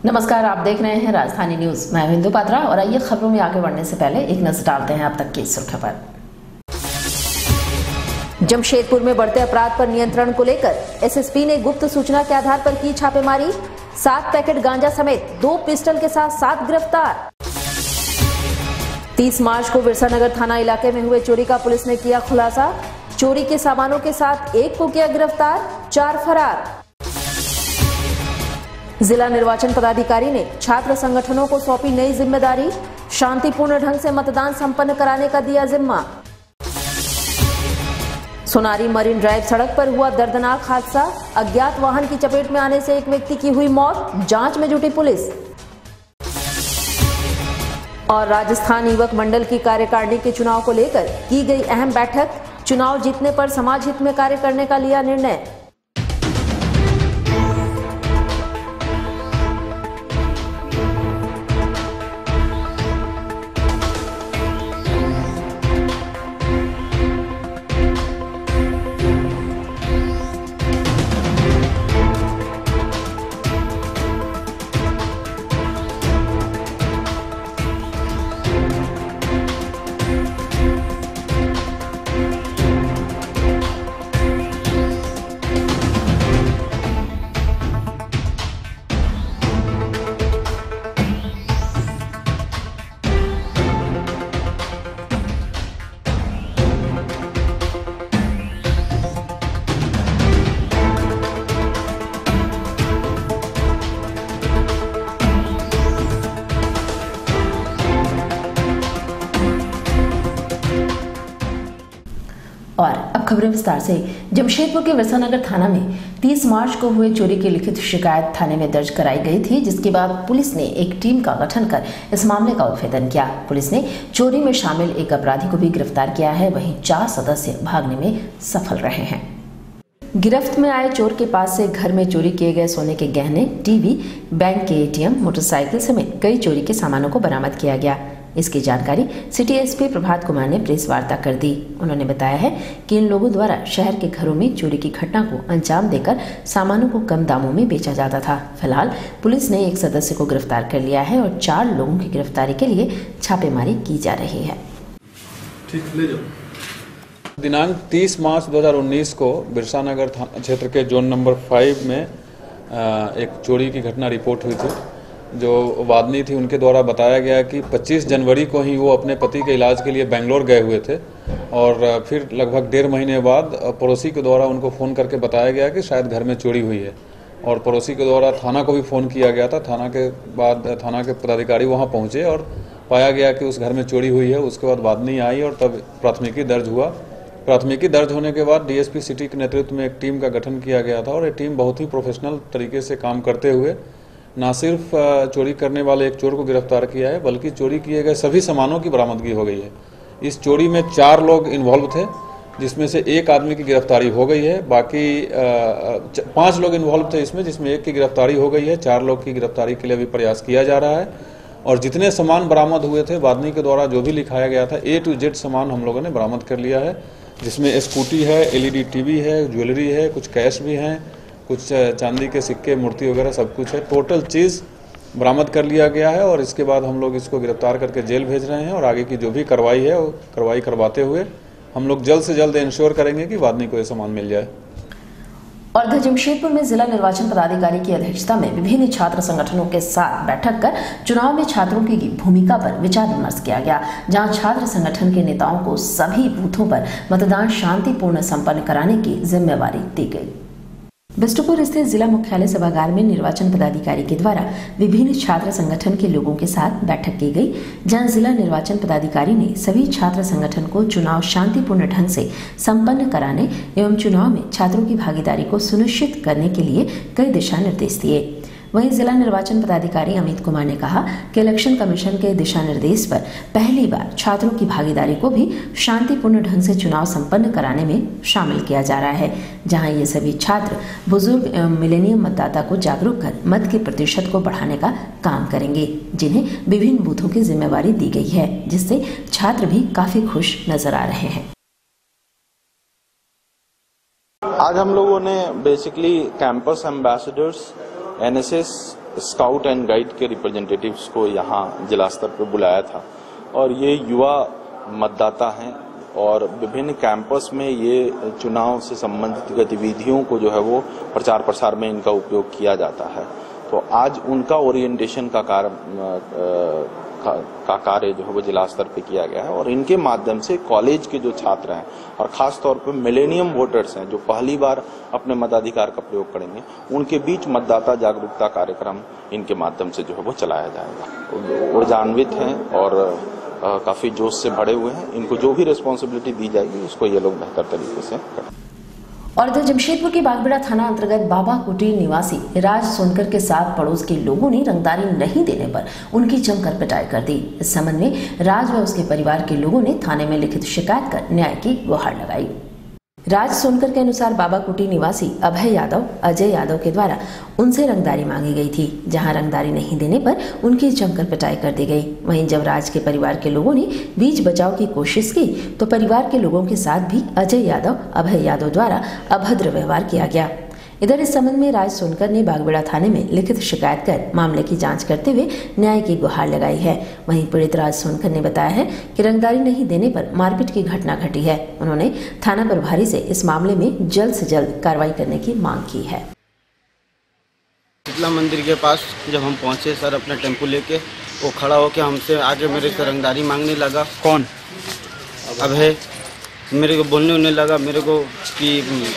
नमस्कार, आप देख रहे हैं राजधानी न्यूज। मैं हिंदू पात्रा और आइए खबरों में आगे बढ़ने से पहले एक नजर डालते हैं अब तक की सुर्खियों पर। जमशेदपुर में बढ़ते अपराध पर नियंत्रण को लेकर एसएसपी ने गुप्त सूचना के आधार पर की छापेमारी। 7 पैकेट गांजा समेत 2 पिस्टल के साथ 7 गिरफ्तार। 30 मार्च को बिरसानगर थाना इलाके में हुए चोरी का पुलिस ने किया खुलासा। चोरी के सामानों के साथ 1 को किया गिरफ्तार, 4 फरार। जिला निर्वाचन पदाधिकारी ने छात्र संगठनों को सौंपी नई जिम्मेदारी। शांतिपूर्ण ढंग से मतदान संपन्न कराने का दिया जिम्मा। सोनारी मरीन ड्राइव सड़क पर हुआ दर्दनाक हादसा। अज्ञात वाहन की चपेट में आने से एक व्यक्ति की हुई मौत, जांच में जुटी पुलिस। और राजस्थान युवक मंडल की कार्यकारिणी के चुनाव को लेकर की गई अहम बैठक। चुनाव जीतने पर समाज हित में कार्य करने का लिया निर्णय। और अब खबरें विस्तार से। जमशेदपुर के बिरसानगर थाना में 30 मार्च को हुए चोरी की लिखित शिकायत थाने में दर्ज कराई गई थी, जिसके बाद पुलिस ने एक टीम का गठन कर इस मामले का उद्भेदन किया। पुलिस ने चोरी में शामिल एक अपराधी को भी गिरफ्तार किया है। वहीं 4 सदस्य भागने में सफल रहे हैं। गिरफ्त में आए चोर के पास से घर में चोरी किए गए सोने के गहने, टीवी, बैंक के एटीएम, मोटरसाइकिल समेत कई चोरी के सामानों को बरामद किया गया। इसकी जानकारी सिटी एसपी प्रभात कुमार ने प्रेस वार्ता कर दी। उन्होंने बताया है कि इन लोगों द्वारा शहर के घरों में चोरी की घटना को अंजाम देकर सामानों को कम दामों में बेचा जाता था। फिलहाल पुलिस ने एक सदस्य को गिरफ्तार कर लिया है और 4 लोगों की गिरफ्तारी के लिए छापेमारी की जा रही है। ठीक, ले जाओ। दिनांक 30 मार्च 2019 को बिरसानगर थाना क्षेत्र के जोन नंबर 5 में एक चोरी की घटना रिपोर्ट हुई थी। जो वादनी थी उनके द्वारा बताया गया कि 25 जनवरी को ही वो अपने पति के इलाज के लिए बेंगलोर गए हुए थे और फिर लगभग 1.5 महीने बाद पड़ोसी के द्वारा उनको फ़ोन करके बताया गया कि शायद घर में चोरी हुई है और पड़ोसी के द्वारा थाना को भी फ़ोन किया गया था। थाना के पदाधिकारी वहाँ पहुँचे और पाया गया कि उस घर में चोरी हुई है। उसके बाद वादनी आई और तब प्राथमिकी दर्ज हुआ। प्राथमिकी दर्ज होने के बाद डीएसपी सिटी के नेतृत्व में एक टीम का गठन किया गया था और ये टीम बहुत ही प्रोफेशनल तरीके से काम करते हुए न सिर्फ चोरी करने वाले एक चोर को गिरफ्तार किया है, बल्कि चोरी किए गए सभी सामानों की बरामदगी हो गई है। इस चोरी में 4 लोग इन्वॉल्व थे, जिसमें से एक आदमी की गिरफ्तारी हो गई है। बाकी 5 लोग इन्वॉल्व थे इसमें, जिसमें एक की गिरफ्तारी हो गई है। 4 लोग की गिरफ्तारी के लिए भी प्रयास किया जा रहा है। और जितने सामान बरामद हुए थे वादनी के द्वारा जो भी लिखाया गया था A to Z सामान हम लोगों ने बरामद कर लिया है, जिसमें स्कूटी है, LED टीवी है, ज्वेलरी है, कुछ कैश भी हैं, कुछ चांदी के सिक्के, मूर्ति वगैरह सब कुछ है। टोटल चीज़ बरामद कर लिया गया है और इसके बाद हम लोग इसको गिरफ्तार करके जेल भेज रहे हैं और आगे की जो भी कार्रवाई है वो कार्रवाई करवाते हुए हम लोग जल्द से जल्द इंश्योर करेंगे कि वादनी को ये सामान मिल जाए। और जमशेदपुर में जिला निर्वाचन पदाधिकारी की अध्यक्षता में विभिन्न छात्र संगठनों के साथ बैठक कर चुनाव में छात्रों की भूमिका पर विचार विमर्श किया गया, जहां छात्र संगठन के नेताओं को सभी बूथों पर मतदान शांतिपूर्ण संपन्न कराने की जिम्मेवारी दी गई। बिष्टुपुर स्थित जिला मुख्यालय सभागार में निर्वाचन पदाधिकारी के द्वारा विभिन्न छात्र संगठन के लोगों के साथ बैठक की गई, जहां जिला निर्वाचन पदाधिकारी ने सभी छात्र संगठन को चुनाव शांतिपूर्ण ढंग से संपन्न कराने एवं चुनाव में छात्रों की भागीदारी को सुनिश्चित करने के लिए कई दिशा निर्देश दिए। वहीं जिला निर्वाचन पदाधिकारी अमित कुमार ने कहा कि इलेक्शन कमीशन के दिशा निर्देश पर पहली बार छात्रों की भागीदारी को भी शांतिपूर्ण ढंग से चुनाव संपन्न कराने में शामिल किया जा रहा है, जहां ये सभी छात्र बुजुर्ग एवं मिलेनियम मतदाता को जागरूक कर मत के प्रतिशत को बढ़ाने का काम करेंगे, जिन्हें विभिन्न बूथों की जिम्मेवारी दी गई है, जिससे छात्र भी काफी खुश नजर आ रहे हैं। आज हम लोगों ने basically campus ambassadors, NSS scout and guide के रिप्रेजेंटेटिव्स को यहाँ जिला स्तर पर बुलाया था और ये युवा मतदाता हैं और विभिन्न कैंपस में ये चुनाव से संबंधित गतिविधियों को जो है वो प्रचार प्रसार में इनका उपयोग किया जाता है। तो आज उनका ओरिएंटेशन का कार्य जो है वो जिला स्तर पे किया गया है और इनके माध्यम से कॉलेज के जो छात्र हैं और खास तौर पे मिलेनियम वोटर्स हैं जो पहली बार अपने मताधिकार का प्रयोग करेंगे, उनके बीच मतदाता जागरूकता कार्यक्रम इनके माध्यम से जो है वो चलाया जाएगा। ऊर्जान्वित हैं और काफी जोश से भरे हुए हैं। इनको जो भी रिस्पॉन्सिबिलिटी दी जाएगी उसको ये लोग बेहतर तरीके से करें। और इधर जमशेदपुर के बागबेड़ा थाना अंतर्गत बाबा कुटीर निवासी राज सोनकर के साथ पड़ोस के लोगों ने रंगदारी नहीं देने पर उनकी जमकर पिटाई कर दी। इस संबंध में राज व उसके परिवार के लोगों ने थाने में लिखित शिकायत कर न्याय की गुहार लगाई। राज सोनकर के अनुसार बाबा कुटी निवासी अभय यादव अजय यादव के द्वारा उनसे रंगदारी मांगी गई थी, जहां रंगदारी नहीं देने पर उनकी जमकर पिटाई कर दी गई। वहीं जब राज के परिवार के लोगों ने बीच बचाव की कोशिश की तो परिवार के लोगों के साथ भी अजय यादव अभय यादव द्वारा अभद्र व्यवहार किया गया। इधर इस संबंध में राज सोनकर ने बागबेड़ा थाने में लिखित शिकायत कर मामले की जांच करते हुए न्याय की गुहार लगाई है। वहीं पीड़ित राज सोनकर ने बताया है कि रंगदारी नहीं देने पर मारपीट की घटना घटी है। उन्होंने थाना प्रभारी से इस मामले में जल्द से जल्द कार्रवाई करने की मांग की है। शीतला मंदिर के पास जब हम पहुंचे सर अपना टेम्पो लेके, वो खड़ा होकर हमसे आगे मेरे से रंगदारी मांगने लगा। कौन? अभय। मेरे को बोलने उन्हें लगा मेरे को कि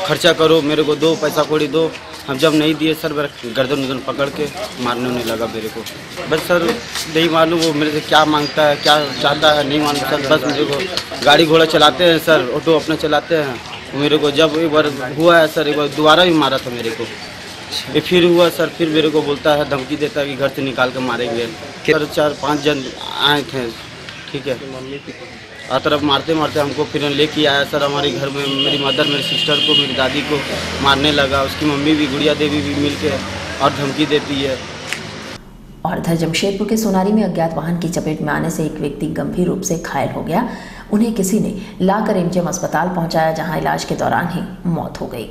खर्चा करो, मेरे को दो, पैसा कौड़ी दो। हम जब नहीं दिए सर गर्दन पकड़ के मारने उन्हें लगा मेरे को। बस सर नहीं मालूम वो मेरे से क्या मांगता है, क्या चाहता है, नहीं मालूम सर। बस मेरे को गाड़ी घोड़ा चलाते हैं सर, ऑटो अपना चलाते हैं। मेरे को जब एक बार हुआ है सर, एक बार दोबारा भी मारा था मेरे को। ये फिर हुआ सर, फिर मेरे को बोलता है, धमकी देता है कि घर से निकाल कर मारेंगे। सर 4-5 जन आए थे, ठीक है। आ तरफ मारते मारते हमको फिर लेके आया सर हमारे घर में। मेरी मदर, मेरी सिस्टर को, मेरी दादी को मारने लगा। उसकी मम्मी भी, गुड़िया देवी भी मिलके और धमकी देती है। और इधर जमशेदपुर के सोनारी में अज्ञात वाहन की चपेट में आने से एक व्यक्ति गंभीर रूप से घायल हो गया। उन्हें किसी ने लाकर एमजीएम अस्पताल पहुंचाया, जहां इलाज के दौरान ही मौत हो गई।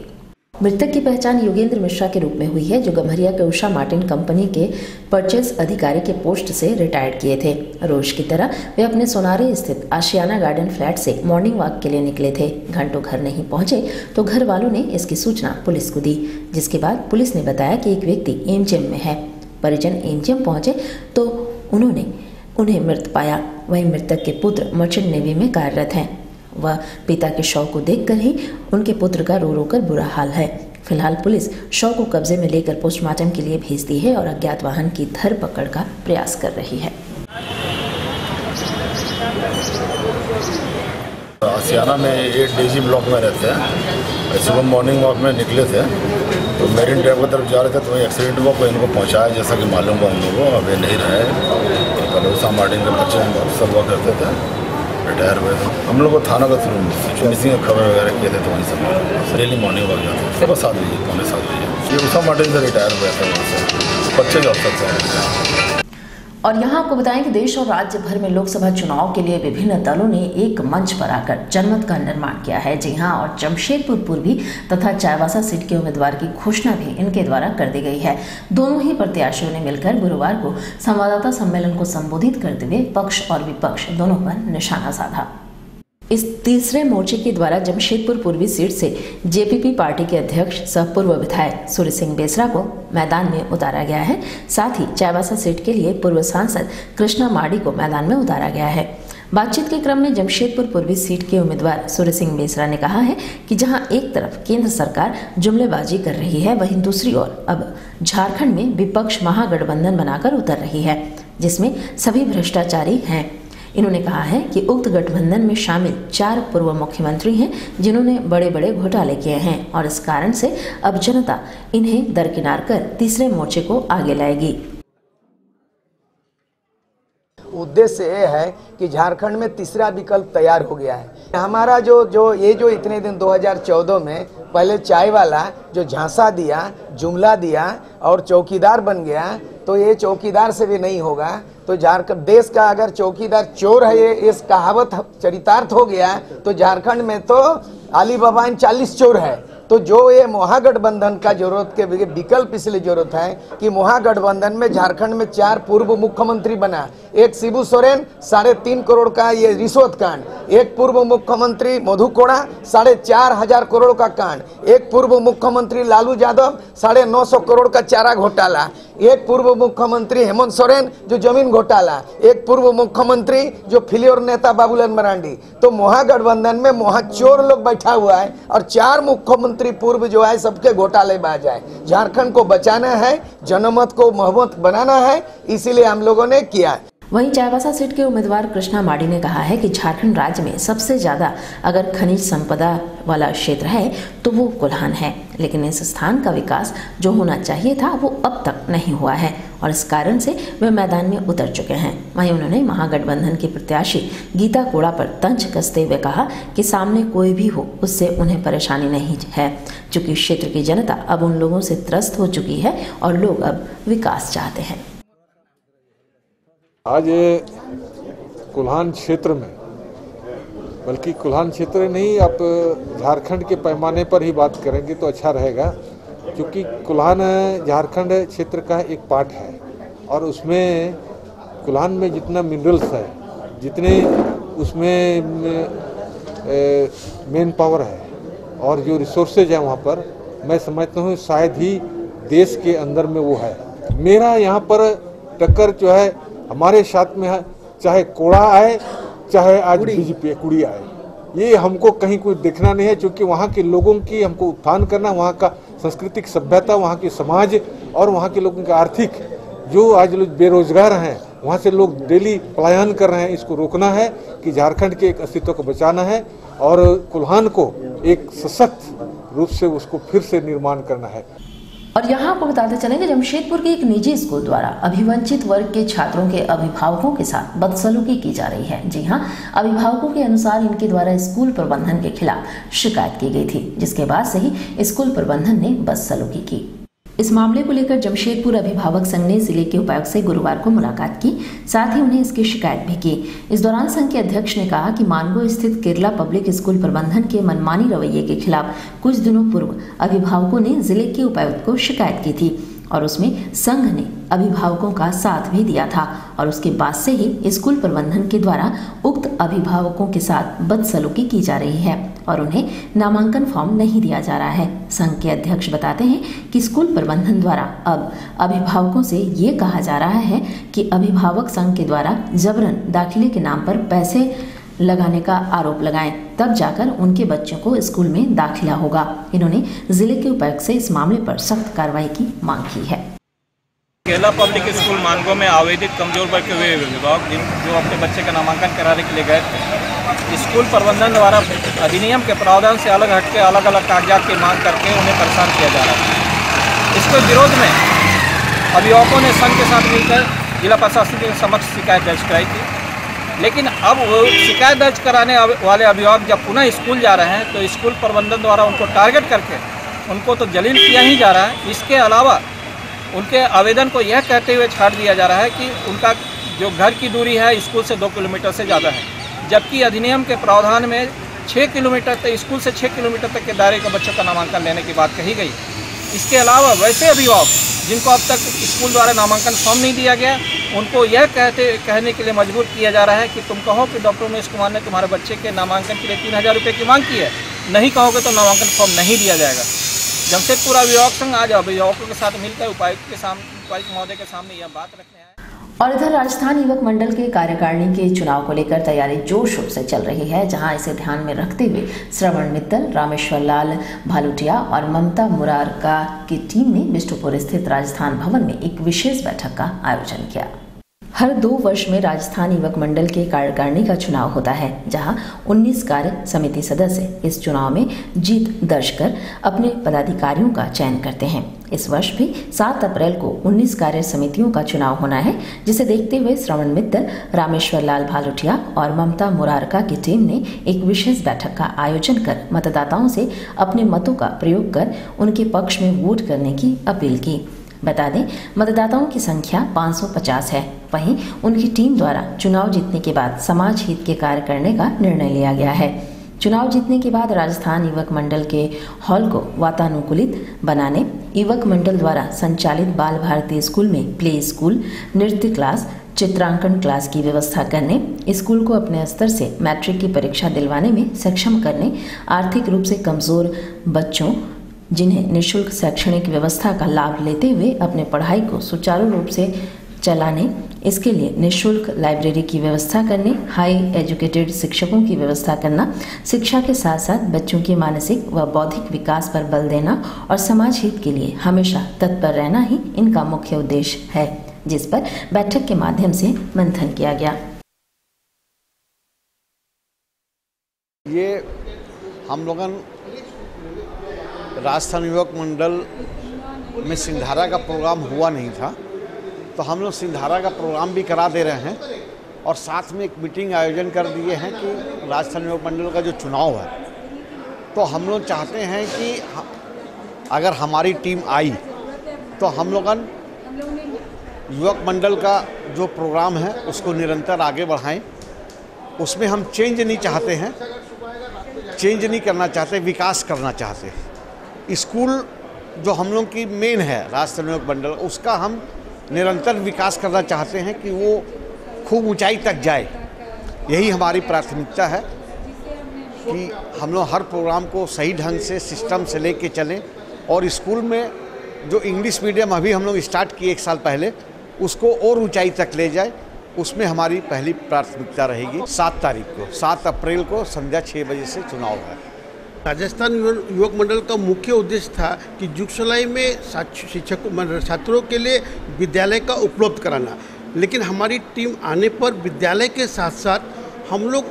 मृतक की पहचान योगेंद्र मिश्रा के रूप में हुई है, जो गम्हरिया के उषा मार्टिन कंपनी के परचेज अधिकारी के पोस्ट से रिटायर्ड किए थे। रोज की तरह वे अपने सोनारी स्थित आशियाना गार्डन फ्लैट से मॉर्निंग वॉक के लिए निकले थे। घंटों घर नहीं पहुंचे तो घर वालों ने इसकी सूचना पुलिस को दी, जिसके बाद पुलिस ने बताया कि एक व्यक्ति एमजीएम में है। परिजन एमजीएम पहुंचे तो उन्होंने उन्हें मृत पाया। वहीं मृतक के पुत्र मर्चेंट नेवी में कार्यरत हैं। वह पिता के शव को देखकर ही उनके पुत्र का रो रो कर बुरा हाल है। फिलहाल पुलिस शव को कब्जे में लेकर पोस्टमार्टम के लिए भेजती है और अज्ञात वाहन की धरपकड़ का प्रयास कर रही है। आशियाना में 8 डेजी ब्लॉक में रहते हैं। सुबह मॉर्निंग वॉक में निकले थे तो मेरिन ड्राइव की तरफ जा रहे थे तो वहीं एक्सीडेंट हुआ। कोई इनको पहुंचाया, जैसा कि मालूम हुआ हम लोगों को। अभी नहीं रहे, कलोसा मार्टिन के बच्चे अफसर हुआ करते थे, रिटायर हुए थे। हम लोग को थाना का थ्रू मिसिंग खबर वगैरह किए थे तो वहीं से डेली मॉर्निंग वॉक जाते थे। सुबह 7 बजे, पौने 7 बजे। ये उषा मार्टिन से रिटायर हुए थे, वहाँ से बच्चे के अफसर थे। और यहाँ आपको बताएं कि देश और राज्य भर में लोकसभा चुनाव के लिए विभिन्न दलों ने एक मंच पर आकर जनमत का निर्माण किया है। जी हाँ, और जमशेदपुर पूर्वी तथा चाईबासा सीट के उम्मीदवार की घोषणा भी इनके द्वारा कर दी गई है। दोनों ही प्रत्याशियों ने मिलकर गुरुवार को संवाददाता सम्मेलन को संबोधित करते हुए पक्ष और विपक्ष दोनों पर निशाना साधा। इस तीसरे मोर्चे के द्वारा जमशेदपुर पूर्वी सीट से जेपीपी पार्टी के अध्यक्ष सह पूर्व विधायक सूर्य सिंह बेसरा को मैदान में उतारा गया है। साथ ही चाईबासा सीट के लिए पूर्व सांसद कृष्णा मार्डी को मैदान में उतारा गया है। बातचीत के क्रम में जमशेदपुर पूर्वी सीट के उम्मीदवार सूर्य सिंह बेसरा ने कहा है कि जहां एक तरफ केंद्र सरकार जुमलेबाजी कर रही है, वहीं दूसरी ओर अब झारखंड में विपक्ष महागठबंधन बनाकर उतर रही है, जिसमें सभी भ्रष्टाचारी हैं। इन्होंने कहा है कि उक्त गठबंधन में शामिल 4 पूर्व मुख्यमंत्री हैं, जिन्होंने बड़े बड़े घोटाले किए हैं और इस कारण से अब जनता इन्हें दरकिनार कर तीसरे मोर्चे को आगे लाएगी। उद्देश्य ये है कि झारखंड में तीसरा विकल्प तैयार हो गया है। हमारा जो इतने दिन 2014 में पहले चाय वाला जो झांसा दिया, जुमला दिया और चौकीदार बन गया, तो ये चौकीदार से भी नहीं होगा। तो झारखंड देश का अगर चौकीदार चोर है, ये इस कहावत चरितार्थ हो गया, तो झारखंड में तो अली बाबा 40 चोर है। तो जो ये महागठबंधन का जरूरत के विकल्प इसलिए जरूरत है कि महागठबंधन में झारखंड में 4 पूर्व मुख्यमंत्री बना, एक शिबू सोरेन 3.5 करोड़ का ये रिश्वत कांड, एक पूर्व मुख्यमंत्री मधु कोड़ा 4,500 करोड़ का कांड, एक पूर्व मुख्यमंत्री लालू यादव 950 करोड़ का चारा घोटाला, एक पूर्व मुख्यमंत्री हेमंत सोरेन जो जमीन घोटाला, एक पूर्व मुख्यमंत्री जो फिलियोर नेता बाबूलाल मरांडी। तो महागठबंधन में महाचोर लोग बैठा हुआ है और 4 मुख्यमंत्री पूर्व जो है सबके घोटालेबाज है। झारखंड को बचाना है, जनमत को महबूत बनाना है, इसीलिए हम लोगों ने किया। वहीं चाईबासा सीट के उम्मीदवार कृष्णा माडी ने कहा है कि झारखंड राज्य में सबसे ज्यादा अगर खनिज संपदा वाला क्षेत्र है तो वो कोल्हान है, लेकिन इस स्थान का विकास जो होना चाहिए था वो अब तक नहीं हुआ है और इस कारण से वे मैदान में उतर चुके हैं। वहीं उन्होंने महागठबंधन की प्रत्याशी गीता कोड़ा पर तंज कसते हुए कहा कि सामने कोई भी हो उससे उन्हें परेशानी नहीं है, चूंकि क्षेत्र की जनता अब उन लोगों से त्रस्त हो चुकी है और लोग अब विकास चाहते हैं। आज कोल्हान क्षेत्र में, बल्कि कोल्हान क्षेत्र नहीं, आप झारखंड के पैमाने पर ही बात करेंगे तो अच्छा रहेगा, क्योंकि कोल्हान झारखंड क्षेत्र का एक पार्ट है और उसमें कोल्हान में जितना मिनरल्स है, जितने उसमें मेन पावर है और जो रिसोर्सेज है वहाँ पर, मैं समझता हूँ शायद ही देश के अंदर में वो है। मेरा यहाँ पर टक्कर जो है हमारे साथ में है, चाहे कोड़ा आए चाहे आज बीजेपी कुड़ी आए, ये हमको कहीं कोई देखना नहीं है, क्योंकि वहाँ के लोगों की हमको उत्थान करना, वहाँ का सांस्कृतिक सभ्यता, वहाँ के समाज और वहाँ के लोगों का आर्थिक, जो आज लोग बेरोजगार हैं, वहाँ से लोग डेली पलायन कर रहे हैं, इसको रोकना है कि झारखंड के एक अस्तित्व को बचाना है और कोल्हान को एक सशक्त रूप से उसको फिर से निर्माण करना है। और यहाँ आपको बताते चलेंगे, जमशेदपुर के एक निजी स्कूल द्वारा अभिवंचित वर्ग के छात्रों के अभिभावकों के साथ बदसलूकी की जा रही है। जी हाँ, अभिभावकों के अनुसार इनके द्वारा स्कूल प्रबंधन के खिलाफ शिकायत की गई थी, जिसके बाद से ही स्कूल प्रबंधन ने बदसलूकी की। इस मामले को लेकर जमशेदपुर अभिभावक संघ ने जिले के उपायुक्त से गुरुवार को मुलाकात की, साथ ही उन्हें इसकी शिकायत भी की। इस दौरान संघ के अध्यक्ष ने कहा कि मानगो स्थित केरला पब्लिक स्कूल प्रबंधन के मनमानी रवैये के खिलाफ कुछ दिनों पूर्व अभिभावकों ने जिले के उपायुक्त को शिकायत की थी और उसमें संघ ने अभिभावकों का साथ भी दिया था और उसके बाद से ही स्कूल प्रबंधन के द्वारा उक्त अभिभावकों के साथ बदसलूकी की जा रही है और उन्हें नामांकन फॉर्म नहीं दिया जा रहा है। संघ के अध्यक्ष बताते हैं कि स्कूल प्रबंधन द्वारा अब अभिभावकों से ये कहा जा रहा है कि अभिभावक संघ के द्वारा जबरन दाखिले के नाम पर पैसे लगाने का आरोप लगाएं, तब जाकर उनके बच्चों को स्कूल में दाखिला होगा। इन्होंने जिले के उपायुक्त से इस मामले पर सख्त कार्रवाई की मांग की है। केरला पब्लिक स्कूल मानगो में आवेदित कमजोर वर्ग के हुए अभिभावक जो अपने बच्चे का नामांकन कराने के लिए गए थे, स्कूल प्रबंधन द्वारा अधिनियम के प्रावधान से अलग हटके अलग अलग कागजात की मांग करके उन्हें परेशान किया जा रहा है। इसके विरोध में अभिभावकों ने संघ के साथ मिलकर जिला प्रशासन के समक्ष शिकायत दर्ज कराई थी, लेकिन अब वो शिकायत दर्ज कराने वाले अभिभावक जब पुनः स्कूल जा रहे हैं तो स्कूल प्रबंधन द्वारा उनको टारगेट करके उनको तो जलील किया ही जा रहा है। इसके अलावा उनके आवेदन को यह कहते हुए छाड़ दिया जा रहा है कि उनका जो घर की दूरी है स्कूल से 2 किलोमीटर से ज़्यादा है, जबकि अधिनियम के प्रावधान में 6 किलोमीटर तक, स्कूल से 6 किलोमीटर तक के दायरे का बच्चों का नामांकन लेने की बात कही गई। इसके अलावा वैसे अभिभावक जिनको अब तक स्कूल द्वारा नामांकन फॉर्म नहीं दिया गया, उनको यह कहने के लिए मजबूर किया जा रहा है कि तुम कहो कि डॉक्टर उमेश कुमार ने तुम्हारे बच्चे के नामांकन के लिए 3000 रुपये की मांग की है, नहीं कहोगे तो नामांकन फॉर्म नहीं दिया जाएगा। जमशेदपुर अभिभावक संघ आज अभिभावकों के साथ मिलकर उपायुक्त महोदय के सामने यह बात रखने आए। और इधर राजस्थान युवक मंडल के कार्यकारिणी के चुनाव को लेकर तैयारी जोर शोर से चल रही है, जहां इसे ध्यान में रखते हुए श्रवण मित्तल, रामेश्वर लाल भालुटिया और ममता मुरारका की टीम ने बिष्टुपुर स्थित राजस्थान भवन में एक विशेष बैठक का आयोजन किया। हर 2 वर्ष में राजस्थान युवक मंडल के कार्यकारिणी का चुनाव होता है, जहां 19 कार्य समिति सदस्य इस चुनाव में जीत दर्ज कर अपने पदाधिकारियों का चयन करते हैं। इस वर्ष भी 7 अप्रैल को 19 कार्य समितियों का चुनाव होना है, जिसे देखते हुए श्रवण मित्तल, रामेश्वर लाल भालुटिया और ममता मुरारका की टीम ने एक विशेष बैठक का आयोजन कर मतदाताओं से अपने मतों का प्रयोग कर उनके पक्ष में वोट करने की अपील की। बता दें, मतदाताओं की संख्या 550 है। वहीं उनकी टीम द्वारा चुनाव जीतने के बाद समाज हित के कार्य करने का निर्णय लिया गया है। चुनाव जीतने के बाद राजस्थान युवक मंडल के हॉल को वातानुकूलित बनाने, युवक मंडल द्वारा संचालित बाल भारती स्कूल में प्ले स्कूल, नृत्य क्लास, चित्रांकन क्लास की व्यवस्था करने, स्कूल को अपने स्तर से मैट्रिक की परीक्षा दिलवाने में सक्षम करने, आर्थिक रूप से कमजोर बच्चों जिन्हें निःशुल्क शैक्षणिक व्यवस्था का लाभ लेते हुए अपने पढ़ाई को सुचारू रूप से चलाने, इसके लिए निःशुल्क लाइब्रेरी की व्यवस्था करने, हाई एजुकेटेड शिक्षकों की व्यवस्था करना, शिक्षा के साथ साथ बच्चों की मानसिक व बौद्धिक विकास पर बल देना और समाज हित के लिए हमेशा तत्पर रहना ही इनका मुख्य उद्देश्य है, जिस पर बैठक के माध्यम से मंथन किया गया। ये हम लोगन राजस्थान युवक मंडल में सिंधारा का प्रोग्राम हुआ नहीं था, तो हम लोग सिंधारा का प्रोग्राम भी करा दे रहे हैं और साथ में एक मीटिंग आयोजन कर दिए हैं कि राजस्थान युवक मंडल का जो चुनाव है, तो हम लोग चाहते हैं कि अगर हमारी टीम आई तो हम लोगन युवक मंडल का जो प्रोग्राम है उसको निरंतर आगे बढ़ाएं। उसमें हम चेंज नहीं चाहते हैं, चेंज नहीं करना चाहते, विकास करना चाहते हैं। स्कूल जो हम लोग की मेन है राजस्थान युवक मंडल, उसका हम निरंतर विकास करना चाहते हैं कि वो खूब ऊंचाई तक जाए। यही हमारी प्राथमिकता है कि हम लोग हर प्रोग्राम को सही ढंग से सिस्टम से लेके चलें और स्कूल में जो इंग्लिश मीडियम अभी हम लोग स्टार्ट किए 1 साल पहले, उसको और ऊंचाई तक ले जाए। उसमें हमारी पहली प्राथमिकता रहेगी। 7 अप्रैल को संध्या 6 बजे से चुनाव है। राजस्थान युवक मंडल का मुख्य उद्देश्य था कि जुगसलाई में छात्रों के लिए विद्यालय का उपलब्ध कराना, लेकिन हमारी टीम आने पर विद्यालय के साथ साथ हम लोग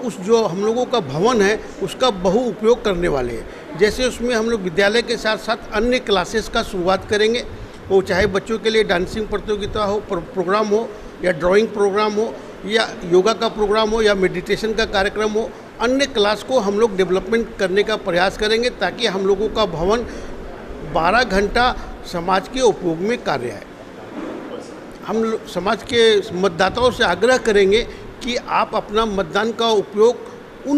हम लोगों का भवन है उसका बहु उपयोग करने वाले हैं। जैसे उसमें हम लोग विद्यालय के साथ साथ अन्य क्लासेस का शुरुआत करेंगे, वो चाहे बच्चों के लिए डांसिंग प्रतियोगिता हो, प्रोग्राम हो, या ड्राइंग प्रोग्राम हो, या योगा का प्रोग्राम हो, या मेडिटेशन का कार्यक्रम हो, अन्य क्लास को हम लोग डेवलपमेंट करने का प्रयास करेंगे ताकि हम लोगों का भवन 12 घंटा समाज के उपयोग में कार्य है। हम समाज के मतदाताओं से आग्रह करेंगे कि आप अपना मतदान का उपयोग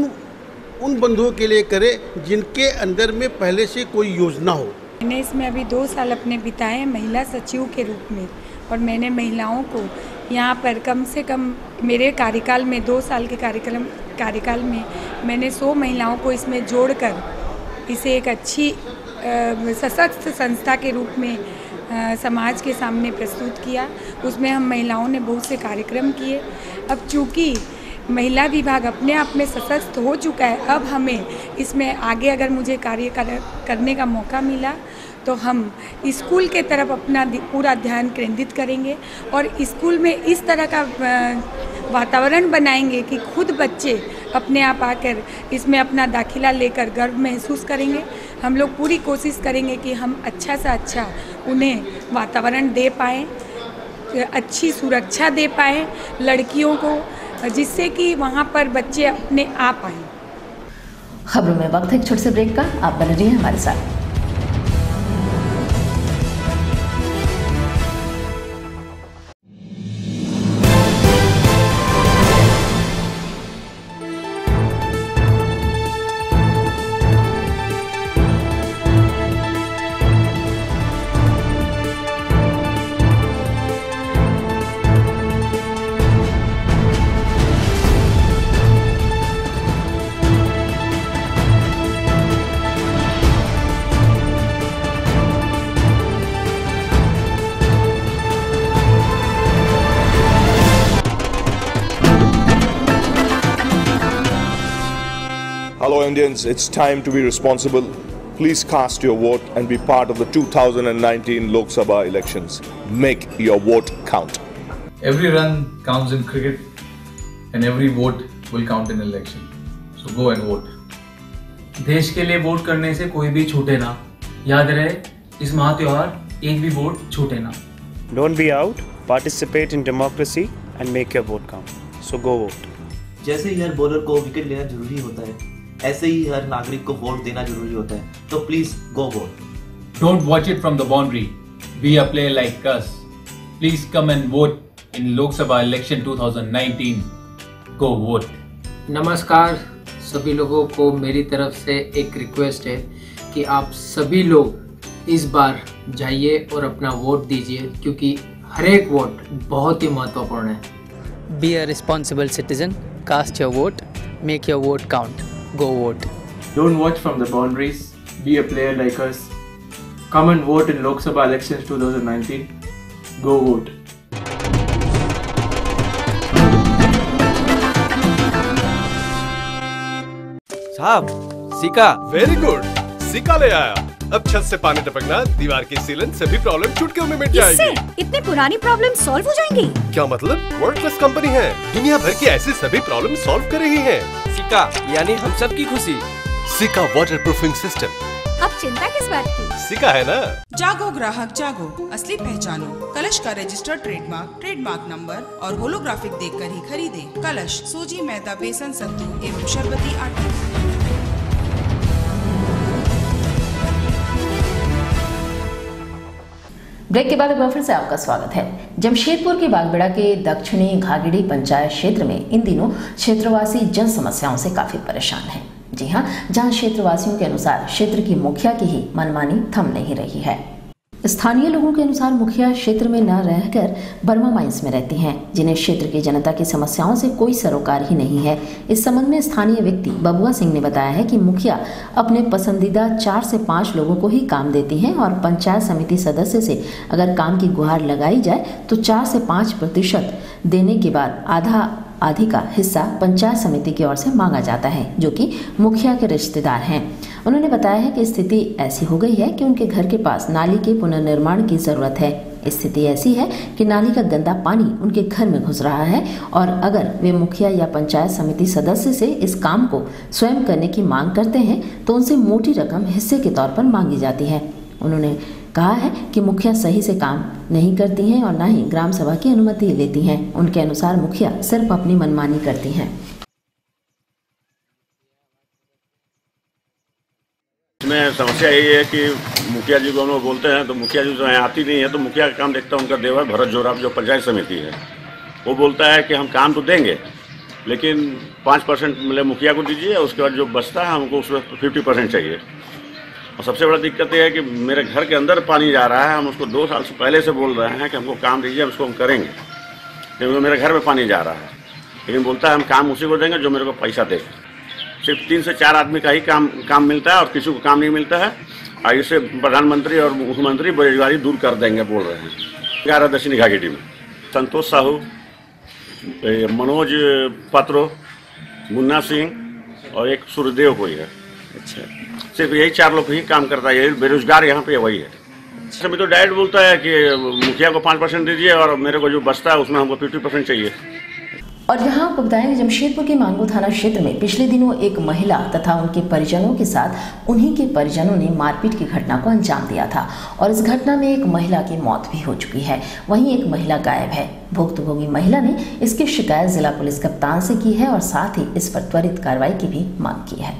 उन बंधुओं के लिए करें जिनके अंदर में पहले से कोई योजना हो। मैंने इसमें अभी 2 साल अपने बिताए महिला सचिव के रूप में, और मैंने महिलाओं को यहाँ पर कम से कम मेरे कार्यकाल में 2 साल के कार्यकाल में मैंने 100 महिलाओं को इसमें जोड़कर इसे एक अच्छी सशक्त संस्था के रूप में समाज के सामने प्रस्तुत किया। उसमें हम महिलाओं ने बहुत से कार्यक्रम किए। अब चूँकि महिला विभाग अपने आप में सशक्त हो चुका है, अब हमें इसमें आगे अगर मुझे कार्य करने का मौका मिला तो हम स्कूल के तरफ अपना पूरा ध्यान केंद्रित करेंगे और स्कूल में इस तरह का वातावरण बनाएंगे कि खुद बच्चे अपने आप आकर इसमें अपना दाखिला लेकर गर्व महसूस करेंगे। हम लोग पूरी कोशिश करेंगे कि हम अच्छा से अच्छा उन्हें वातावरण दे पाएँ, अच्छी सुरक्षा दे पाएँ लड़कियों को, जिससे कि वहाँ पर बच्चे अपने आप आएँ। खबरों में वक्त है एक छोटे से ब्रेक का, आप बने रहिए हमारे साथ। Hello Indians, it's time to be responsible. Please cast your vote and be part of the 2019 Lok Sabha elections. Make your vote count. Every run counts in cricket and every vote will count in election. So go and vote. देश के लिए vote करने से कोई भी छूटे ना। याद रहे, इस महा त्योहार एक भी वोट छूटे ना। Don't be out, participate in democracy and make your vote count. So go vote. जैसे ही हर बॉलर को विकेट लेना जरूरी होता है, ऐसे ही हर नागरिक को वोट देना जरूरी होता है। तो please go vote. Don't watch it from the boundary. Be a player like us. Please come and vote in Lok Sabha election 2019. Go vote. नमस्कार, सभी लोगों को मेरी तरफ से एक रिक्वेस्ट है कि आप सभी लोग इस बार जाइए और अपना वोट दीजिए, क्योंकि हर एक वोट बहुत ही महत्वपूर्ण है। Be a responsible citizen, cast your vote, make your vote count, go vote. Don't watch from the boundaries, be a player like us. Come and vote in Lok Sabha elections 2019. Go vote. साहब, सिक्का। Very good, सिक्का ले आया। अब छत से पानी टपकना, दीवार की सीलन, सभी प्रॉब्लम चुटकियों में मिट जाएगी। इतनी पुरानी प्रॉब्लम सॉल्व हो जाएंगी? क्या मतलब? वर्ल्ड क्लास कंपनी है, दुनिया भर की ऐसी सभी प्रॉब्लम सॉल्व कर रही है। सिक्का यानी हम सब की खुशी। सिक्का वाटर प्रूफिंग सिस्टम। अब चिंता किस बात की? सिक्का है ना। जागो ग्राहक जागो, असली पहचानो। कलश का रजिस्टर्ड ट्रेडमार्क नंबर और होलोग्राफिक देखकर ही खरीदे। कलश सूजी, मैदा, बेसन, सत्तू एवं शरबती आटा। ब्रेक के बाद एक बार फिर से आपका स्वागत है। जमशेदपुर के बागबेड़ा के दक्षिणी घागिड़ी पंचायत क्षेत्र में इन दिनों क्षेत्रवासी जन समस्याओं से काफी परेशान हैं। जी हां, जहां क्षेत्रवासियों के अनुसार क्षेत्र की मुखिया की ही मनमानी थम नहीं रही है। स्थानीय लोगों के अनुसार मुखिया क्षेत्र में न रहकर बर्मा माइंस में रहती हैं, जिन्हें क्षेत्र की जनता की समस्याओं से कोई सरोकार ही नहीं है। इस संबंध में स्थानीय व्यक्ति बबुआ सिंह ने बताया है कि मुखिया अपने पसंदीदा 4 से 5 लोगों को ही काम देती हैं और पंचायत समिति सदस्य से अगर काम की गुहार लगाई जाए तो 4 से 5% देने के बाद आधी का हिस्सा पंचायत समिति की ओर से मांगा जाता है, जो कि मुखिया के रिश्तेदार हैं। उन्होंने बताया है कि स्थिति ऐसी हो गई है कि उनके घर के पास नाली के पुनर्निर्माण की जरूरत है। स्थिति ऐसी है कि नाली का गंदा पानी उनके घर में घुस रहा है और अगर वे मुखिया या पंचायत समिति सदस्य से इस काम को स्वयं करने की मांग करते हैं तो उनसे मोटी रकम हिस्से के तौर पर मांगी जाती है। उन्होंने कहा है कि मुखिया सही से काम नहीं करती हैं और न ही ग्राम सभा की अनुमति लेती हैं। उनके अनुसार मुखिया सिर्फ अपनी मनमानी करती हैं। इसमें समस्या यही है कि मुखिया जी को हम लोग बोलते हैं तो मुखिया जी जो है आती नहीं है, तो मुखिया का काम देखता है उनका देवर भरत जोराब जो पंचायत समिति है। वो बोलता है कि हम काम तो देंगे लेकिन 5% मिले मुखिया को दीजिए, उसके बाद जो बचता है हमको उसमें 50% चाहिए। और सबसे बड़ा दिक्कत यह है कि मेरे घर के अंदर पानी जा रहा है, हम उसको 2 साल से पहले से बोल रहे हैं कि हमको काम दीजिए, उसको हम करेंगे, क्योंकि मेरे घर में पानी जा रहा है। लेकिन बोलता है हम काम उसी को देंगे जो मेरे को पैसा दे। सिर्फ 3 से 4 आदमी का ही काम मिलता है और किसी को काम नहीं मिलता है। और इससे प्रधानमंत्री और मुख्यमंत्री बेरोजगारी दूर कर देंगे बोल रहे हैं। 11 दक्षिणी घागिड़ी में संतोष साहू, मनोज पात्रो, मुन्ना सिंह और एक सूर्यदेव कोई है। अच्छा, सिर्फ यही 4 लोग ही काम करता है, यही बेरोजगार यहाँ पे वही है। सभी तो डायरेक्ट बोलता है कि मुखिया को 5% दीजिए और मेरे को जो बचता है उसमें हमको 50% चाहिए। और यहाँ आपको बताएं कि जमशेदपुर के मानगो थाना क्षेत्र में पिछले दिनों एक महिला तथा उनके परिजनों के साथ उन्हीं के परिजनों ने मारपीट की घटना को अंजाम दिया था और इस घटना में एक महिला की मौत भी हो चुकी है। वहीं एक महिला गायब है। भुक्तभोगी महिला ने इसकी शिकायत जिला पुलिस कप्तान से की है और साथ ही इस पर त्वरित कार्रवाई की भी मांग की है।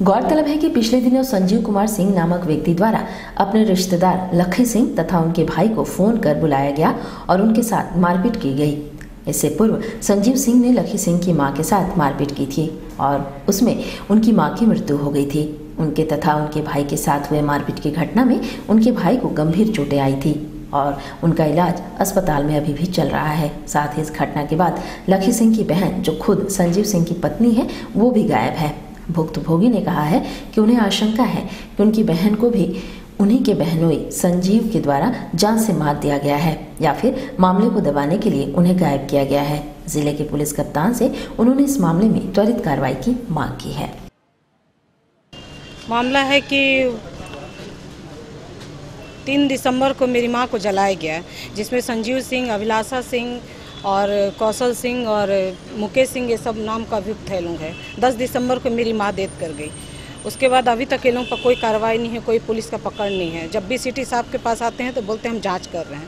गौरतलब है कि पिछले दिनों संजीव कुमार सिंह नामक व्यक्ति द्वारा अपने रिश्तेदार लखी सिंह तथा उनके भाई को फोन कर बुलाया गया और उनके साथ मारपीट की गई। इससे पूर्व संजीव सिंह ने लखी सिंह की मां के साथ मारपीट की थी और उसमें उनकी मां की मृत्यु हो गई थी। उनके तथा उनके भाई के साथ हुए मारपीट की घटना में उनके भाई को गंभीर चोटें आई थी और उनका इलाज अस्पताल में अभी भी चल रहा है। साथ ही इस घटना के बाद लखी सिंह की बहन जो खुद संजीव सिंह की पत्नी है वो भी गायब है। भुक्तभोगी ने कहा है कि उन्हें आशंका है कि उनकी बहन को भी उन्हीं के बहनोई संजीव के द्वारा जान से मार दिया गया है या फिर मामले को दबाने के लिए उन्हें गायब किया गया है। जिले के पुलिस कप्तान से उन्होंने इस मामले में त्वरित कार्रवाई की मांग की है। मामला है कि 3 दिसंबर को मेरी मां को जलाया गया, जिसमें संजीव सिंह, अभिलाषा सिंह और कौशल सिंह और मुकेश सिंह ये सब नाम का अभियुक्त है लोग हैं। 10 दिसंबर को मेरी मां डेथ कर गई। उसके बाद अभी तक ये लोगों पर कोई कार्रवाई नहीं है, कोई पुलिस का पकड़ नहीं है। जब भी सिटी साहब के पास आते हैं तो बोलते हैं हम जांच कर रहे हैं।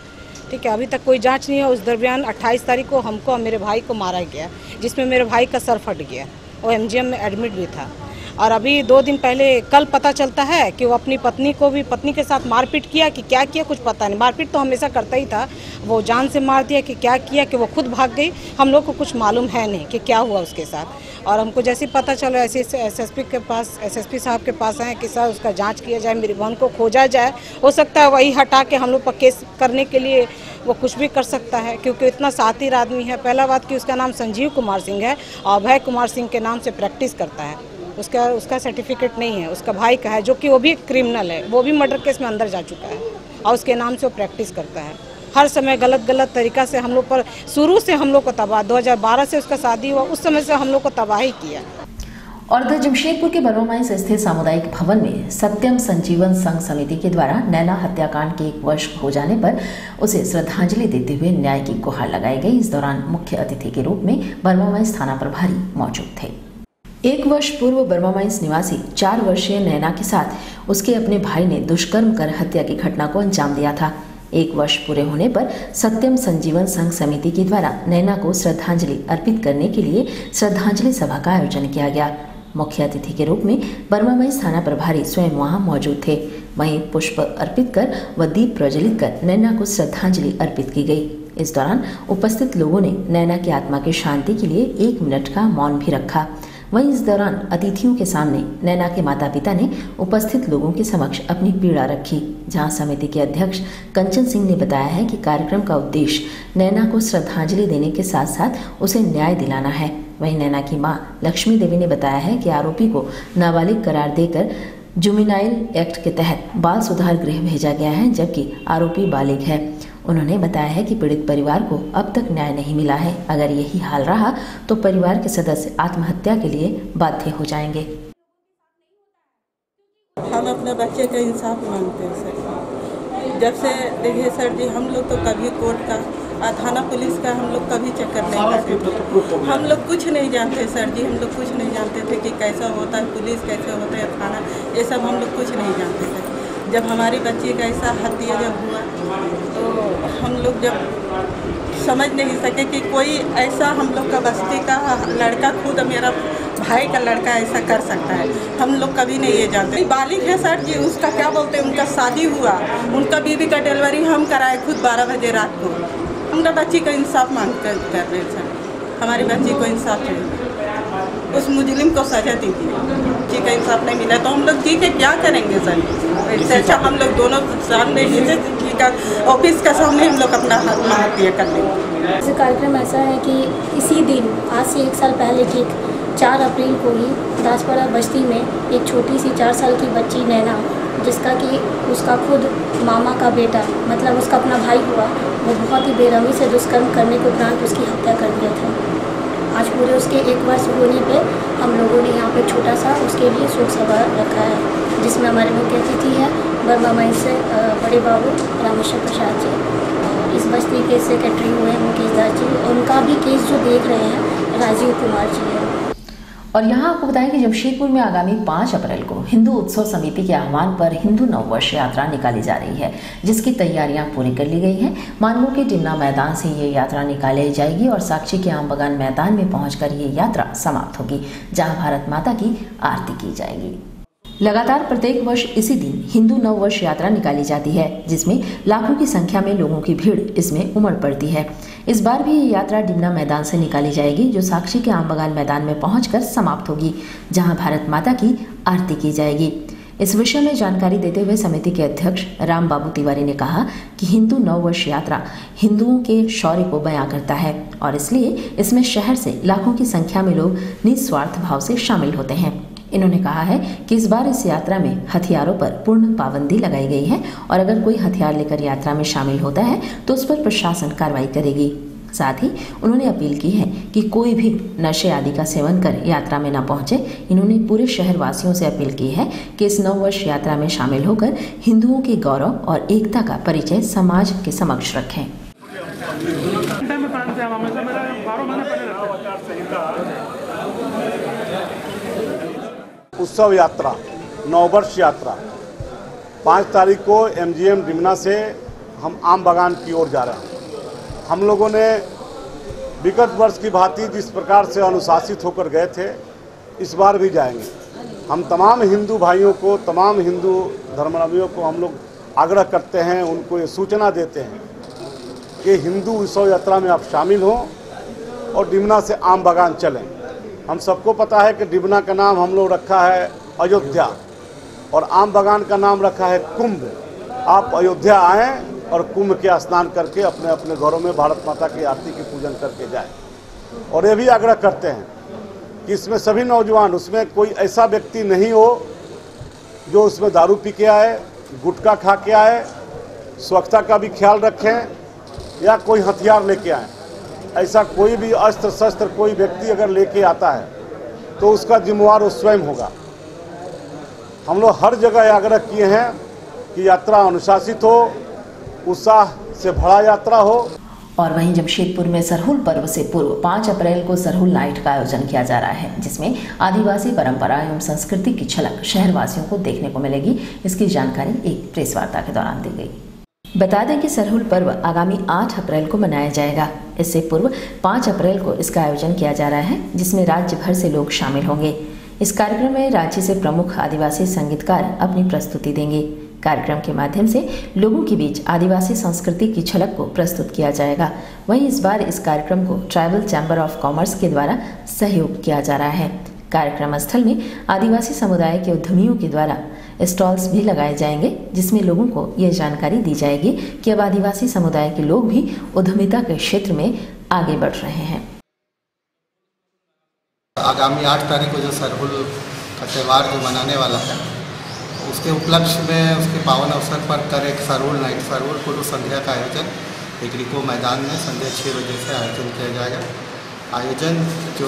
ठीक है, अभी तक कोई जांच नहीं है। उस दरमियान 28 तारीख को हमको और मेरे भाई को मारा गया, जिसमें मेरे भाई का सर फट गया और MGM में एडमिट भी था। और अभी 2 दिन पहले कल पता चलता है कि वो अपनी पत्नी के साथ मारपीट किया कि क्या किया कुछ पता नहीं। मारपीट तो हमेशा करता ही था, वो जान से मार दिया कि क्या किया कि वो खुद भाग गई। हम लोग को कुछ मालूम है नहीं कि क्या हुआ उसके साथ। और हमको जैसे ही पता चला ऐसे एसएसपी साहब के पास आए कि सर उसका जांच किया जाए, मेरी बहन को खोजा जाए। हो सकता है वही हटा के हम लोग पर केस करने के लिए वो कुछ भी कर सकता है, क्योंकि इतना शातिर आदमी है। पहला बात कि उसका नाम संजीव कुमार सिंह है और अभय कुमार सिंह के नाम से प्रैक्टिस करता है। उसका सर्टिफिकेट नहीं है, उसका भाई का है, जो कि वो भी क्रिमिनल है, वो भी मर्डर केस में अंदर जा चुका है और उसके नाम से वो प्रैक्टिस करता है। हर समय गलत तरीका से हम लोग पर शुरू से हम लोग को तबाह, 2012 से उसका शादी हुआ, उस समय से हम लोग को तबाही किया। और जमशेदपुर के बर्मामाइंस स्थित सामुदायिक भवन में सत्यम संजीवन संघ समिति के द्वारा नैना हत्याकांड के 1 वर्ष हो जाने पर उसे श्रद्धांजलि देते हुए न्याय की गुहार लगाई गई। इस दौरान मुख्य अतिथि के रूप में बर्मामाइंस थाना प्रभारी मौजूद थे। 1 वर्ष पूर्व बर्मामाइंस निवासी 4 वर्षीय नैना के साथ उसके अपने भाई ने दुष्कर्म कर हत्या की घटना को अंजाम दिया था। 1 वर्ष पूरे होने पर सत्यम संजीवन संघ समिति के द्वारा नैना को श्रद्धांजलि अर्पित करने के लिए श्रद्धांजलि सभा का आयोजन किया गया। मुख्य अतिथि के रूप में बर्मामाइंस थाना प्रभारी स्वयं वहां मौजूद थे। वहीं पुष्प अर्पित कर व दीप प्रज्वलित कर नैना को श्रद्धांजलि अर्पित की गई। इस दौरान उपस्थित लोगों ने नैना की आत्मा की शांति के लिए 1 मिनट का मौन भी रखा। वहीं इस दौरान अतिथियों के सामने नैना के माता पिता ने उपस्थित लोगों के समक्ष अपनी पीड़ा रखी, जहां समिति के अध्यक्ष कंचन सिंह ने बताया है कि कार्यक्रम का उद्देश्य नैना को श्रद्धांजलि देने के साथ साथ उसे न्याय दिलाना है। वहीं नैना की मां लक्ष्मी देवी ने बताया है कि आरोपी को नाबालिग करार देकर जुवेनाइल एक्ट के तहत बाल सुधार गृह भेजा गया है, जबकि आरोपी बालिग है। उन्होंने बताया है कि पीड़ित परिवार को अब तक न्याय नहीं मिला है। अगर यही हाल रहा तो परिवार के सदस्य आत्महत्या के लिए बाध्य हो जाएंगे। हम अपने बच्चे का इंसाफ मांगते हैं सर। जब से देखिए सर जी, हम लोग तो कभी कोर्ट का थाना पुलिस का हम लोग कभी चक्कर नहीं करते थे। हम लोग कुछ नहीं जानते सर जी, हम लोग कुछ नहीं जानते थे कि कैसा होता है पुलिस, कैसे होता है थाना, ये सब हम लोग कुछ नहीं जानते थे। जब हमारी बच्ची का ऐसा हत्या जब हुआ तो हम लोग जब समझ नहीं सके कि कोई ऐसा हम लोग का बस्ती का लड़का, खुद मेरा भाई का लड़का ऐसा कर सकता है, हम लोग कभी नहीं ये जानते। बालिग है सर जी, उसका क्या बोलते हैं, उनका शादी हुआ, उनका बीबी का डिलीवरी हम कराए खुद 12 बजे रात को। हमारा बच्ची का इंसाफ मांग कर रहे हैं सर, हमारी बच्ची को इंसाफ चाहिए, उस मुजरिम को सजा दीजिए। बच्ची का इंसाफ नहीं मिला तो हम लोग जी के क्या करेंगे सर? इससे अच्छा हम लोग दोनों सामने जी का ऑफिस का सामने हम लोग अपना आत्महत्या कर लेंगे। इस कार्यक्रम ऐसा है कि इसी दिन आज से 1 साल पहले ठीक 4 अप्रैल को ही दासपाड़ा बस्ती में एक छोटी सी 4 साल की बच्ची नैना, जिसका कि उसका खुद मामा का बेटा मतलब उसका अपना भाई हुआ, वो बहुत ही बेरहमी से दुष्कर्म करने के उपरांत उसकी हत्या कर दिया था। आज पूरे उसके 1 वर्ष होने पे हम लोगों ने यहाँ पे छोटा सा उसके लिए शोक सभा रखा है, जिसमें हमारे मुख्य अतिथि है बर्मामाइंस से बड़े बाबू रामेश्वर प्रसाद जी, इस बस्ती के सेक्रेटरी हुए हैं मुकेश दास जी, और उनका भी केस जो देख रहे हैं राजीव कुमार जी है। और यहाँ आपको बताएं कि जमशेदपुर में आगामी 5 अप्रैल को हिंदू उत्सव समिति के आह्वान पर हिंदू नववर्ष यात्रा निकाली जा रही है, जिसकी तैयारियां पूरी कर ली गई हैं। मानगो के टिमना मैदान से ये यात्रा निकाली जाएगी और साक्षी के आम बगान मैदान में पहुंचकर ये यात्रा समाप्त होगी, जहां भारत माता की आरती की जाएगी। लगातार प्रत्येक वर्ष इसी दिन हिंदू नववर्ष यात्रा निकाली जाती है, जिसमें लाखों की संख्या में लोगों की भीड़ इसमें उमड़ पड़ती है। इस बार भी ये यात्रा डिमना मैदान से निकाली जाएगी, जो साक्षी के आम बगान मैदान में पहुंचकर समाप्त होगी, जहां भारत माता की आरती की जाएगी। इस विषय में जानकारी देते हुए समिति के अध्यक्ष राम बाबू तिवारी ने कहा कि हिंदू नववर्ष यात्रा हिंदुओं के शौर्य को बयां करता है और इसलिए इसमें शहर से लाखों की संख्या में लोग निस्वार्थ भाव से शामिल होते हैं। इन्होंने कहा है कि इस बार इस यात्रा में हथियारों पर पूर्ण पाबंदी लगाई गई है और अगर कोई हथियार लेकर यात्रा में शामिल होता है तो उस पर प्रशासन कार्रवाई करेगी। साथ ही उन्होंने अपील की है कि कोई भी नशे आदि का सेवन कर यात्रा में न पहुंचे। इन्होंने पूरे शहर वासियों से अपील की है कि इस नववर्ष यात्रा में शामिल होकर हिंदुओं के गौरव और एकता का परिचय समाज के समक्ष रखें। उत्सव यात्रा, नववर्ष यात्रा 5 तारीख को MGM डिमना से हम आम बगान की ओर जा रहे हैं। हम लोगों ने विगत वर्ष की भांति जिस प्रकार से अनुशासित होकर गए थे, इस बार भी जाएंगे। हम तमाम हिंदू भाइयों को, तमाम हिंदू धर्मावलंबियों को हम लोग आग्रह करते हैं, उनको ये सूचना देते हैं कि हिंदू उत्सव यात्रा में आप शामिल हों और डिमना से आम बागान चलें। हम सबको पता है कि डिमना का नाम हम लोग रखा है अयोध्या और आम बागान का नाम रखा है कुंभ। आप अयोध्या आएँ और कुंभ के स्नान करके अपने अपने घरों में भारत माता की आरती की पूजन करके जाएं। और ये भी आग्रह करते हैं कि इसमें सभी नौजवान, उसमें कोई ऐसा व्यक्ति नहीं हो जो उसमें दारू पी के आए, गुटखा खा के आए, स्वच्छता का भी ख्याल रखें या कोई हथियार लेके आए। ऐसा कोई भी अस्त्र शस्त्र कोई व्यक्ति अगर लेके आता है तो उसका जिम्मेवार वो स्वयं होगा। हम लोग हर जगह आग्रह किए हैं कि यात्रा अनुशासित हो, उत्साह से भरा यात्रा हो। और वहीं जमशेदपुर में सरहुल पर्व से पूर्व 5 अप्रैल को सरहुल नाइट का आयोजन किया जा रहा है, जिसमें आदिवासी परंपरा एवं संस्कृति की झलक शहरवासियों को देखने को मिलेगी। इसकी जानकारी एक प्रेस वार्ता के दौरान दी गई। बता दें कि सरहुल पर्व आगामी 8 अप्रैल को मनाया जाएगा। इससे पूर्व 5 अप्रैल को इसका आयोजन किया जा रहा है, जिसमें राज्य भर से लोग शामिल होंगे। इस कार्यक्रम में राज्य से प्रमुख आदिवासी संगीतकार अपनी प्रस्तुति देंगे। कार्यक्रम के माध्यम से लोगों के बीच आदिवासी संस्कृति की झलक को प्रस्तुत किया जाएगा। वहीं इस बार इस कार्यक्रम को ट्राइबल चैम्बर ऑफ कॉमर्स के द्वारा सहयोग किया जा रहा है। कार्यक्रम स्थल में आदिवासी समुदाय के उद्यमियों के द्वारा स्टॉल्स भी लगाए जाएंगे, जिसमें लोगों को ये जानकारी दी जाएगी कि अब आदिवासी समुदाय के लोग भी उद्यमिता के क्षेत्र में आगे बढ़ रहे हैं। आगामी 8 तारीख को जो सरहुल का त्यौहार जो मनाने वाला है, उसके उपलक्ष्य में उसके पावन अवसर पर कर एक सरहुल नाइट, सरहुल पूर्व संध्या का आयोजन एक रिको मैदान में संध्या 6 बजे से आयोजन किया जाएगा। आयोजन जो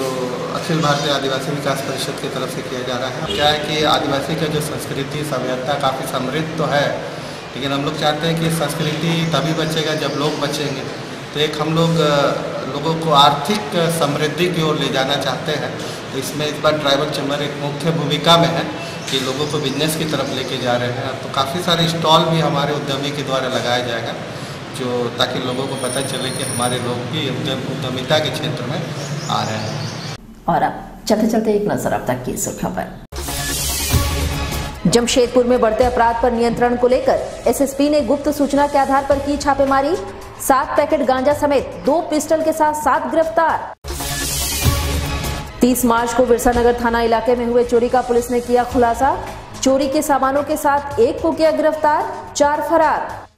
अखिल भारतीय आदिवासी विकास परिषद की तरफ से किया जा रहा है। क्या है कि आदिवासी का जो संस्कृति सभ्यता काफ़ी समृद्ध तो है, लेकिन हम लोग चाहते हैं कि संस्कृति तभी बचेगा जब लोग बचेंगे। तो एक हम लोगों को आर्थिक समृद्धि की ओर ले जाना चाहते हैं। तो इसमें इस बार ट्राइबल चैम्बर एक मुख्य भूमिका में है कि लोगों को बिजनेस की तरफ लेके जा रहे हैं। तो काफ़ी सारे स्टॉल भी हमारे उद्यमी के द्वारा लगाया जाएगा, जो ताकि लोगों को पता चले कि हमारे लोग भी उद्यमिता के क्षेत्र में आ रहे हैं। और अब चलते चलते एक नजर अब तक की सुर्खियों पर। जमशेदपुर में बढ़ते अपराध पर नियंत्रण को लेकर एसएसपी ने गुप्त सूचना के आधार पर की छापेमारी। 7 पैकेट गांजा समेत 2 पिस्टल के साथ 7 गिरफ्तार। 30 मार्च को बिरसा नगर थाना इलाके में हुए चोरी का पुलिस ने किया खुलासा। चोरी के सामानों के साथ 1 को किया गिरफ्तार, 4 फरार।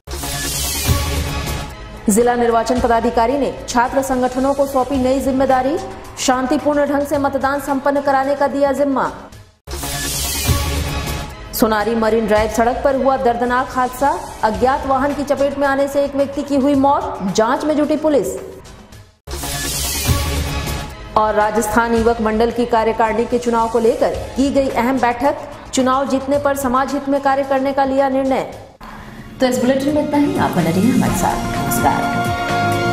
जिला निर्वाचन पदाधिकारी ने छात्र संगठनों को सौंपी नई जिम्मेदारी। शांतिपूर्ण ढंग से मतदान संपन्न कराने का दिया जिम्मा। सोनारी मरीन ड्राइव सड़क पर हुआ दर्दनाक हादसा। अज्ञात वाहन की चपेट में आने से एक व्यक्ति की हुई मौत, जांच में जुटी पुलिस। और राजस्थान युवक मंडल की कार्यकारिणी के चुनाव को लेकर की गई अहम बैठक। चुनाव जीतने पर समाज हित में कार्य करने का लिया निर्णय। तो इस बुलेटिन में इतना ही। आप बने रहिए हमारे साथ। नमस्कार।